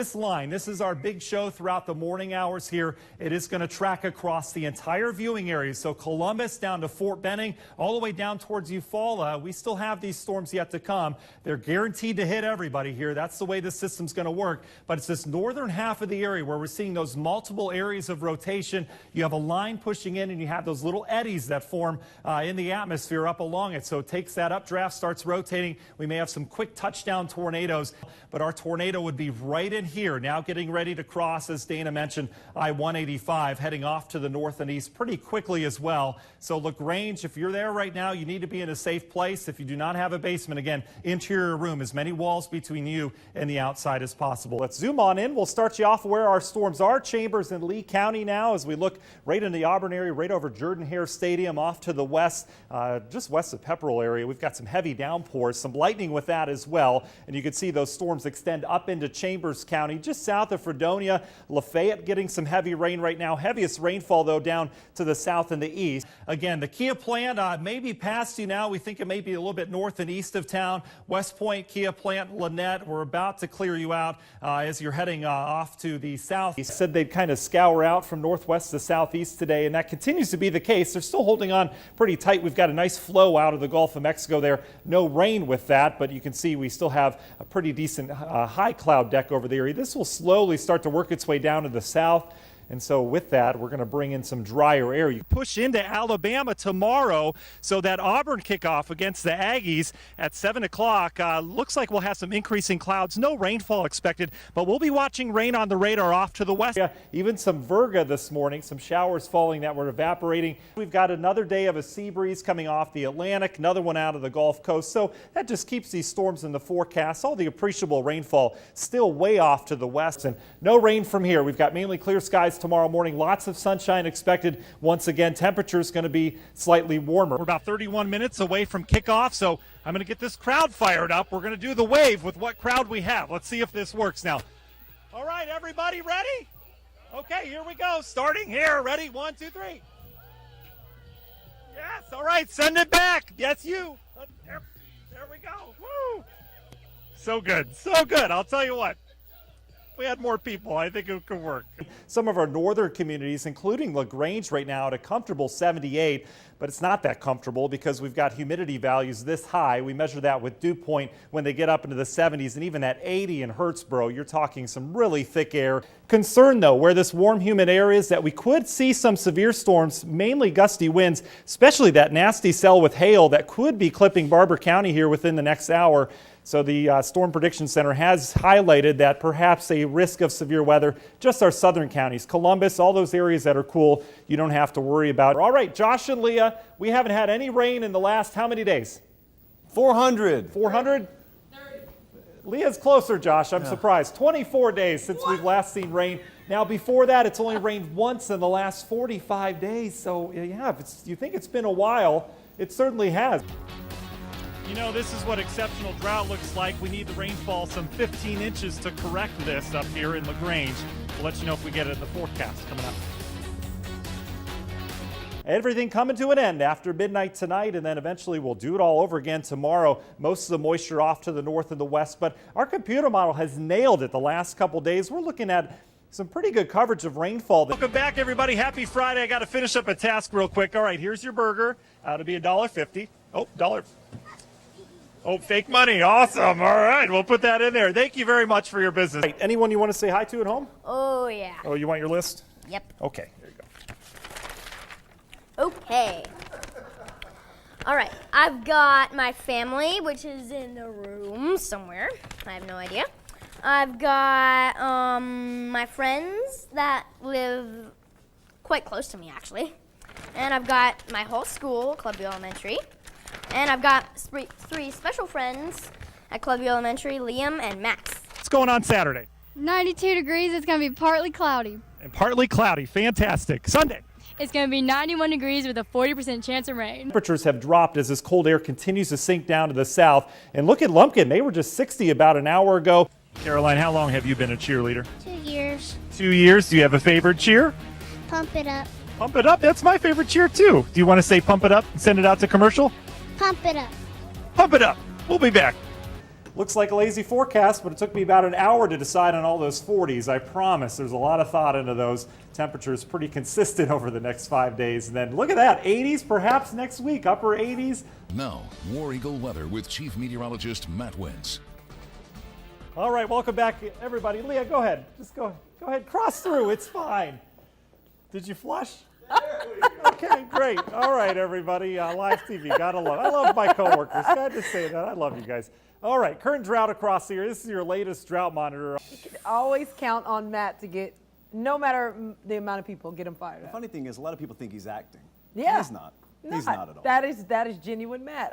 This line, this is our big show throughout the morning hours here. It is going to track across the entire viewing area. So Columbus down to Fort Benning, all the way down towards Eufaula. We still have these storms yet to come. They're guaranteed to hit everybody here. That's the way the system's going to work. But it's this northern half of the area where we're seeing those multiple areas of rotation. You have a line pushing in and you have those little eddies that form in the atmosphere up along it. So it takes that updraft, starts rotating. We may have some quick touchdown tornadoes, but our tornado would be right in here, now getting ready to cross, as Dana mentioned, I-185, heading off to the north and east pretty quickly as well. So LaGrange, if you're there right now, you need to be in a safe place. If you do not have a basement, again, interior room, as many walls between you and the outside as possible. Let's zoom on in. We'll start you off where our storms are. Chambers in Lee County now, as we look right in the Auburn area, right over Jordan-Hare Stadium, off to the west, just west of Pepperell area. We've got some heavy downpours, some lightning with that as well. And you can see those storms extend up into Chambers County, just south of Fredonia. Lafayette getting some heavy rain right now. Heaviest rainfall, though, down to the south and the east. Again, the Kia plant may be past you now. We think it may be a little bit north and east of town. West Point, Kia plant, Lynette, we're about to clear you out as you're heading off to the south. He said they'd kind of scour out from northwest to southeast today, and that continues to be the case. They're still holding on pretty tight. We've got a nice flow out of the Gulf of Mexico there. No rain with that, but you can see we still have a pretty decent high cloud deck over the area. This will slowly start to work its way down to the south. And so with that, we're going to bring in some drier air. You push into Alabama tomorrow, so that Auburn kickoff against the Aggies at 7 o'clock. Looks like we'll have some increasing clouds. No rainfall expected, but we'll be watching rain on the radar off to the west. Yeah, even some virga this morning, some showers falling that were evaporating. We've got another day of a sea breeze coming off the Atlantic, another one out of the Gulf Coast. So that just keeps these storms in the forecast. All the appreciable rainfall still way off to the west, and no rain from here. We've got mainly clear skies tomorrow morning. Lots of sunshine expected. Once again, temperature is going to be slightly warmer. We're about 31 minutes away from kickoff, so I'm going to get this crowd fired up. We're going to do the wave with what crowd we have. Let's see if this works now. All right, everybody ready? Okay, here we go. Starting here. Ready? 1, 2, 3. Yes, all right, send it back. Yes, you. There we go. Woo! So good, so good. I'll tell you what. We had more people, I think it could work. Some of our northern communities, including LaGrange right now, at a comfortable 78, but it's not that comfortable because we've got humidity values this high. We measure that with dew point when they get up into the 70s, and even at 80 in Hurtsboro, you're talking some really thick air. Concern, though, where this warm, humid air is, that we could see some severe storms, mainly gusty winds, especially that nasty cell with hail that could be clipping Barber County here within the next hour. So the Storm Prediction Center has highlighted that perhaps a risk of severe weather, just our southern counties, Columbus, all those areas that are cool, you don't have to worry about. All right, Josh and Leah, we haven't had any rain in the last how many days? 400. 400? 30. Leah's closer, Josh. I'm surprised. 24 days since we've last seen rain. Now, before that, it's only rained once in the last 45 days. So, yeah, if you think it's been a while, it certainly has. You know, this is what exceptional drought looks like. We need the rainfall, some 15 inches to correct this up here in LaGrange. We'll let you know if we get it in the forecast coming up. Everything coming to an end after midnight tonight, and then eventually we'll do it all over again tomorrow. Most of the moisture off to the north and the west, but our computer model has nailed it the last couple days. We're looking at some pretty good coverage of rainfall. Welcome back, everybody. Happy Friday. I got to finish up a task real quick. All right, here's your burger. It'll be $1.50. Oh, $1. Oh, fake money. Awesome. All right. We'll put that in there. Thank you very much for your business. Right. Anyone you want to say hi to at home? Oh, yeah. Oh, you want your list? Yep. Okay. There you go. Okay. All right. I've got my family, which is in the room somewhere. I have no idea. I've got my friends that live quite close to me, actually. And I've got my whole school, Clubview Elementary. And I've got three special friends at Clubview Elementary, Liam and Max. What's going on Saturday? 92 degrees. It's going to be partly cloudy. And partly cloudy. Fantastic. Sunday. It's going to be 91 degrees with a 40% chance of rain. Temperatures have dropped as this cold air continues to sink down to the south. And look at Lumpkin. They were just 60 about an hour ago. Caroline, how long have you been a cheerleader? 2 years. 2 years. Do you have a favorite cheer? Pump it up. Pump it up. That's my favorite cheer, too. Do you want to say pump it up and send it out to commercial? Pump it up. Pump it up. We'll be back. Looks like a lazy forecast, but it took me about an hour to decide on all those 40s. I promise there's a lot of thought into those. Temperatures pretty consistent over the next 5 days. And then look at that, 80s perhaps next week, upper 80s. Now, War Eagle weather with Chief Meteorologist Matt Wintz. All right, welcome back, everybody. Leah, go ahead. Just go ahead, cross through. It's fine. Did you flush? Okay, great. All right, everybody. Live TV, gotta love. I love my coworkers. Gotta just say that. I love you guys. All right, current drought across the area. This is your latest drought monitor. You can always count on Matt to get, no matter the amount of people, get him fired The up. funny thing is, a lot of people think he's acting. Yeah. He's not. He's not at all. That is genuine Matt.